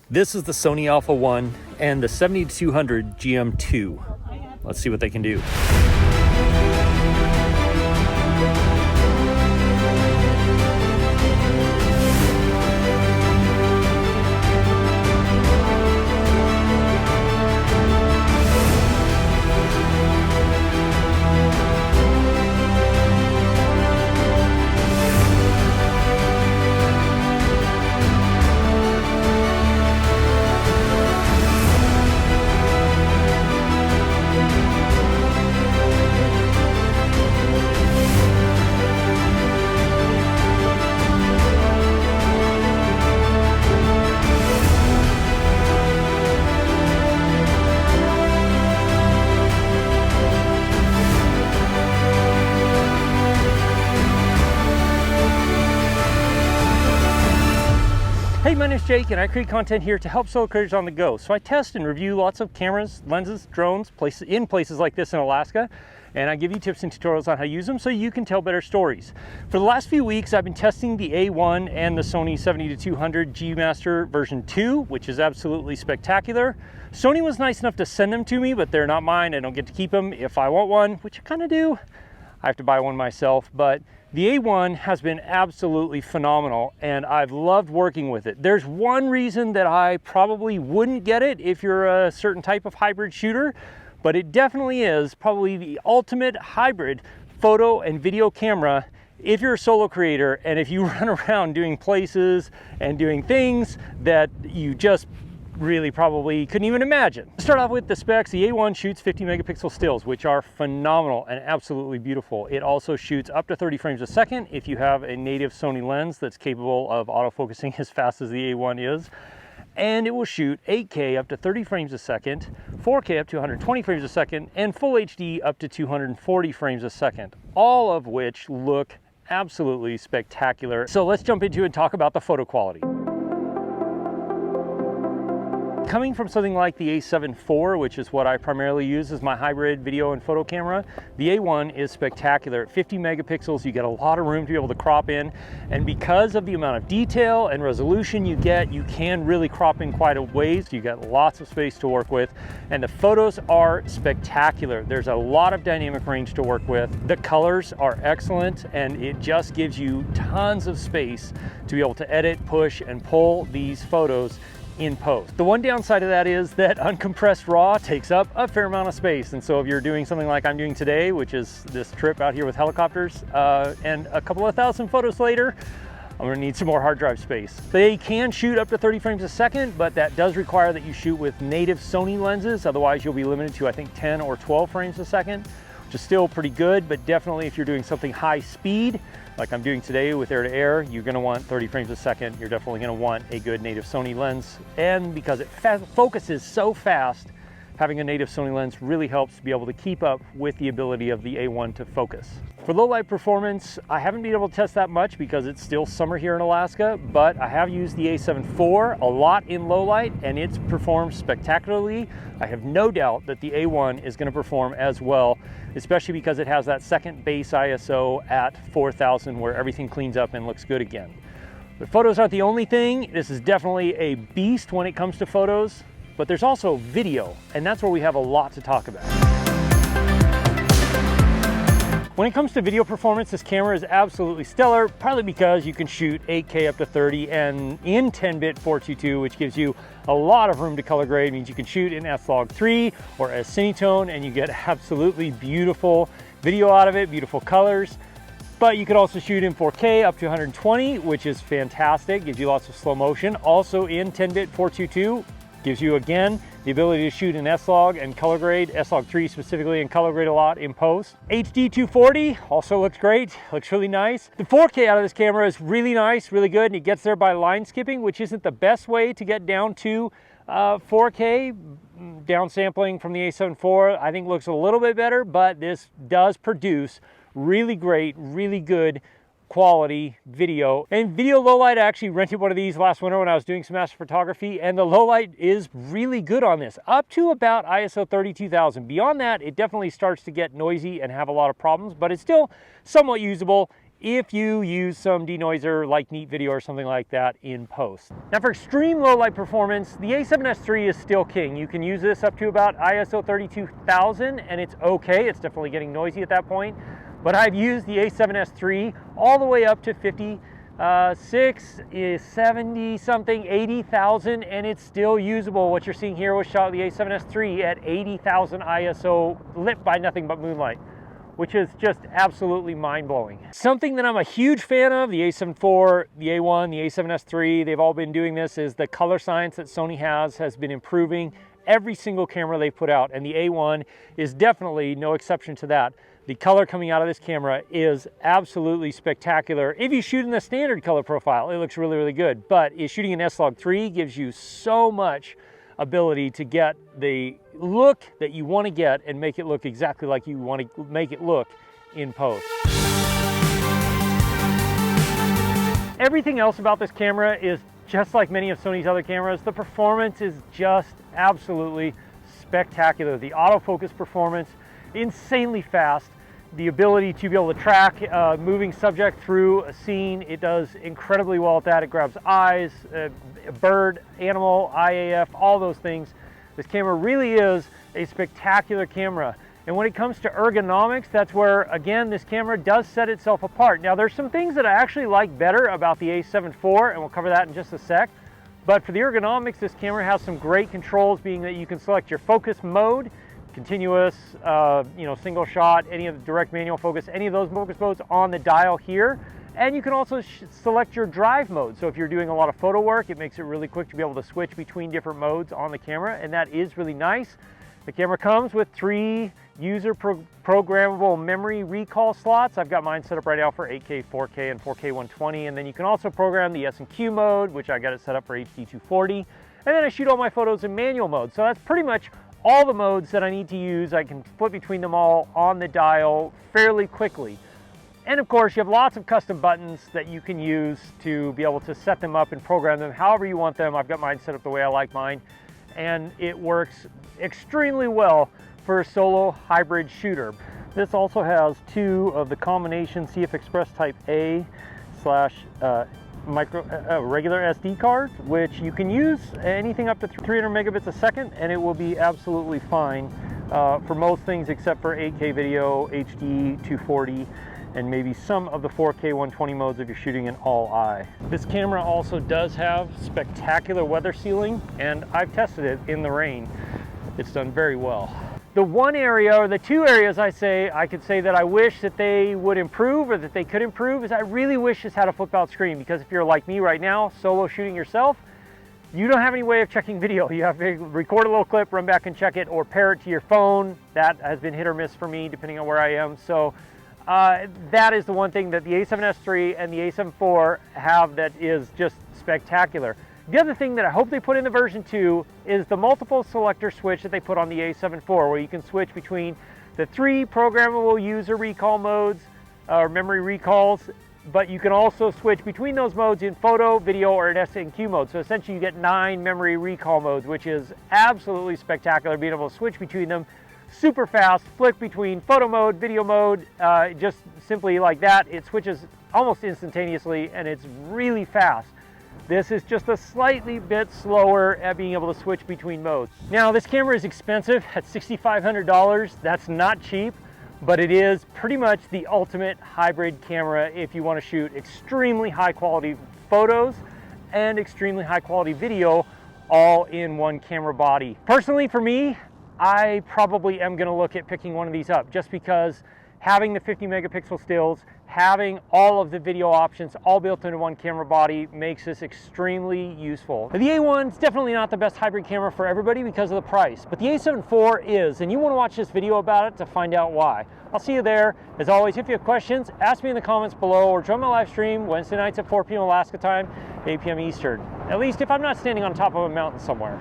This is the Sony A1 I and the 70-200 GM2. Let's see what they can do. Hey, my name's Jake and I create content here to help solo creators on the go. So I test and review lots of cameras, lenses, drones, in places like this in Alaska, and I give you tips and tutorials on how to use them so you can tell better stories. For the last few weeks, I've been testing the A1 and the Sony 70-200 G Master version 2, which is absolutely spectacular. Sony was nice enough to send them to me, but they're not mine. I don't get to keep them. If I want one, which I kind of do, I have to buy one myself, but the A1 has been absolutely phenomenal and I've loved working with it. There's one reason that I probably wouldn't get it if you're a certain type of hybrid shooter, but it definitely is probably the ultimate hybrid photo and video camera if you're a solo creator and if you run around doing places and doing things that you just really probably couldn't even imagine. To start off with the specs, the A1 shoots 50 megapixel stills, which are phenomenal and absolutely beautiful. It also shoots up to 30 frames a second if you have a native Sony lens that's capable of autofocusing as fast as the A1 is. And it will shoot 8K up to 30 frames a second, 4K up to 120 frames a second, and Full HD up to 240 frames a second, all of which look absolutely spectacular. So let's jump into it and talk about the photo quality. Coming from something like the A7 IV, which is what I primarily use as my hybrid video and photo camera, the A1 is spectacular. At 50 megapixels, you get a lot of room to be able to crop in, and because of the amount of detail and resolution you get, you can really crop in quite a ways. You get lots of space to work with, and the photos are spectacular. There's a lot of dynamic range to work with. The colors are excellent, and it just gives you tons of space to be able to edit, push, and pull these photos in post. The one downside of that is that uncompressed RAW takes up a fair amount of space, and so if you're doing something like I'm doing today, which is this trip out here with helicopters, and a couple of thousand photos later, I'm gonna need some more hard drive space. They can shoot up to 30 frames a second, but that does require that you shoot with native Sony lenses, otherwise you'll be limited to I think 10 or 12 frames a second, which is still pretty good, but definitely if you're doing something high speed, like I'm doing today with air-to-air, you're gonna want 30 frames a second. You're definitely gonna want a good native Sony lens. And because it focuses so fast, having a native Sony lens really helps to be able to keep up with the ability of the A1 to focus. For low light performance, I haven't been able to test that much because it's still summer here in Alaska, but I have used the A7 IV a lot in low light and it's performed spectacularly. I have no doubt that the A1 is going to perform as well, especially because it has that second base ISO at 4000 where everything cleans up and looks good again. But photos aren't the only thing. This is definitely a beast when it comes to photos, but there's also video, and that's where we have a lot to talk about. When it comes to video performance, this camera is absolutely stellar, partly because you can shoot 8K up to 30 and in 10-bit 422, which gives you a lot of room to color grade. It means you can shoot in S-Log3 or as Cinetone and you get absolutely beautiful video out of it, beautiful colors. But you could also shoot in 4K up to 120, which is fantastic, gives you lots of slow motion. Also in 10-bit 422, gives you again the ability to shoot in S-Log and color grade, S-Log3 specifically, and color grade a lot in post. HD 240 also looks great, looks really nice. The 4K out of this camera is really nice, really good, and it gets there by line skipping, which isn't the best way to get down to 4K. Downsampling from the A7 IV I think looks a little bit better, but this does produce really great, really good quality video. And video low light, I actually rented one of these last winter when I was doing some astrophotography, and the low light is really good on this, up to about ISO 32,000. Beyond that, it definitely starts to get noisy and have a lot of problems, but it's still somewhat usable if you use some denoiser like Neat Video or something like that in post. Now for extreme low light performance, the A7S III is still king. You can use this up to about ISO 32,000 and it's okay. It's definitely getting noisy at that point. But I've used the A7S III all the way up to 56, 70 something, 80,000, and it's still usable. What you're seeing here was shot with the A7S III at 80,000 ISO, lit by nothing but moonlight, which is just absolutely mind-blowing. Something that I'm a huge fan of, the A7 IV, the A1, the A7S III, they've all been doing this, is the color science that Sony has been improving every single camera they've put out, and the A1 is definitely no exception to that. The color coming out of this camera is absolutely spectacular. If you shoot in the standard color profile, it looks really, really good, but shooting in S-Log3 gives you so much ability to get the look that you want to get and make it look exactly like you want to make it look in post. Everything else about this camera is just like many of Sony's other cameras. The performance is just absolutely spectacular. The autofocus performance, insanely fast. The ability to be able to track a moving subject through a scene, it does incredibly well at that. It grabs eyes, bird, animal, IAF, all those things. This camera really is a spectacular camera. And when it comes to ergonomics, that's where, again, this camera does set itself apart. Now, there's some things that I actually like better about the A7 IV, and we'll cover that in just a sec. But for the ergonomics, this camera has some great controls, being that you can select your focus mode, continuous, single shot, any of the direct manual focus, any of those focus modes on the dial here. And you can also select your drive mode. So if you're doing a lot of photo work, it makes it really quick to be able to switch between different modes on the camera, and that is really nice. The camera comes with 3 user programmable memory recall slots. I've got mine set up right now for 8K, 4K, and 4K 120. And then you can also program the S&Q mode, which I got it set up for HD 240. And then I shoot all my photos in manual mode. So that's pretty much all the modes that I need to use. I can flip between them all on the dial fairly quickly. And of course, you have lots of custom buttons that you can use to be able to set them up and program them however you want them. I've got mine set up the way I like mine, and it works extremely well for a solo hybrid shooter. This also has 2 of the combination CF Express Type A / regular SD cards, which you can use anything up to 300 megabits a second, and it will be absolutely fine for most things except for 8K video, HD 240, and maybe some of the 4K 120 modes if you're shooting in all eye. This camera also does have spectacular weather sealing, and I've tested it in the rain. It's done very well. The one area, or the 2 areas I could say that I wish that they would improve, or that they could improve, is I really wish this had a flip out screen, because if you're like me right now, solo shooting yourself, you don't have any way of checking video. You have to record a little clip, run back and check it, or pair it to your phone. That has been hit or miss for me depending on where I am. So that is the one thing that the A7S III and the A7 IV have that is just spectacular. The other thing that I hope they put in the version 2 is the multiple selector switch that they put on the A7 IV, where you can switch between the 3 programmable user recall modes, or memory recalls, but you can also switch between those modes in photo, video, or an S&Q mode. So essentially you get 9 memory recall modes, which is absolutely spectacular, being able to switch between them super fast, flick between photo mode, video mode, just simply like that. It switches almost instantaneously, and it's really fast. This is just a slightly bit slower at being able to switch between modes. Now, this camera is expensive at $6,500. That's not cheap, but it is pretty much the ultimate hybrid camera if you want to shoot extremely high quality photos and extremely high quality video all in one camera body. Personally, for me, I probably am going to look at picking one of these up, just because having the 50 megapixel stills, having all of the video options all built into one camera body makes this extremely useful. The A1 is definitely not the best hybrid camera for everybody because of the price, but the A7 IV is, and you want to watch this video about it to find out why. I'll see you there. As always, if you have questions, ask me in the comments below, or join my live stream Wednesday nights at 4 p.m. Alaska time, 8 p.m. Eastern. At least if I'm not standing on top of a mountain somewhere.